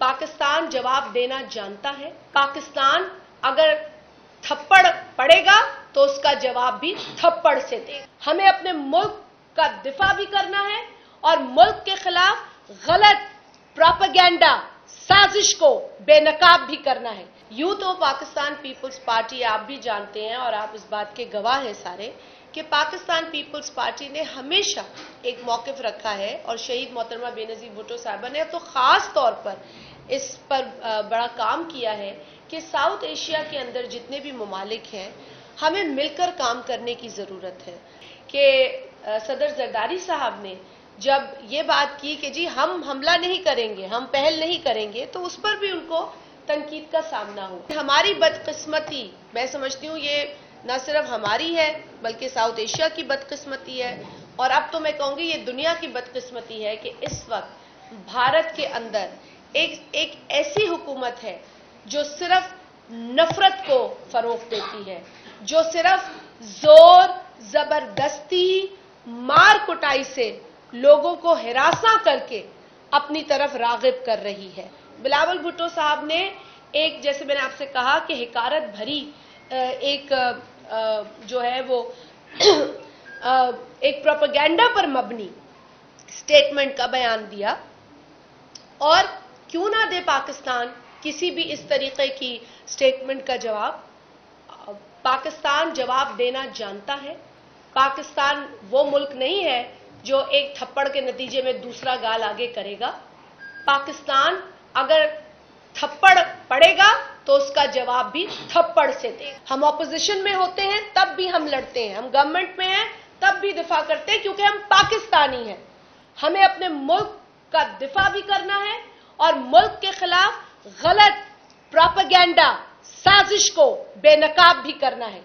पाकिस्तान जवाब देना जानता है। पाकिस्तान अगर थप्पड़ पड़ेगा तो उसका जवाब भी थप्पड़ से दे। हमें अपने मुल्क का दिफा भी करना है और मुल्क के खिलाफ गलत प्रोपेगेंडा साजिश को बेनकाब भी करना है। Youth of Pakistan peoples party, आप भी जानते हैं और आप इस बात के गवाह हैं सारे कि पाकिस्तान पीपल्स पार्टी ने हमेशा एक मौक़िफ़ रखा है और शहीद मोहतरमा बेनज़ीर भुट्टो साहिबा ने तो ख़ास तौर पर इस पर बड़ा काम किया है कि साउथ एशिया के अंदर जितने भी ममालिक हैं, हमें मिलकर काम करने की ज़रूरत है। कि सदर जरदारी साहब ने जब ये बात की कि जी हम हमला नहीं करेंगे, हम पहल नहीं करेंगे, तो उस पर भी उनको तनकीद का सामना हुआ। हमारी बदकिस्मती, मैं समझती हूँ ये न सिर्फ हमारी है बल्कि साउथ एशिया की बदकिस्मती है और अब तो मैं कहूँगी ये दुनिया की बदकिस्मती है कि इस वक्त भारत के अंदर एक ऐसी हुकूमत है जो सिर्फ नफरत को फरोग देती है, जो सिर्फ जोर जबरदस्ती मार कुटाई से लोगों को हिरासा करके अपनी तरफ रागिब कर रही है। बिलावल भुट्टो साहब ने एक, जैसे मैंने आपसे कहा कि हिकारत भरी एक जो है वो एक प्रोपेगेंडा पर मबनी स्टेटमेंट का बयान दिया और क्यों ना दे पाकिस्तान किसी भी इस तरीके की स्टेटमेंट का जवाब। पाकिस्तान जवाब देना जानता है। पाकिस्तान वो मुल्क नहीं है जो एक थप्पड़ के नतीजे में दूसरा गाल आगे करेगा। पाकिस्तान अगर थप्पड़ पड़ेगा तो उसका जवाब भी थप्पड़ से दे। हम ऑपोजिशन में होते हैं तब भी हम लड़ते हैं, हम गवर्नमेंट में हैं तब भी दिफा करते हैं, क्योंकि हम पाकिस्तानी हैं। हमें अपने मुल्क का दिफा भी करना है और मुल्क के खिलाफ गलत प्रोपेगेंडा साजिश को बेनकाब भी करना है।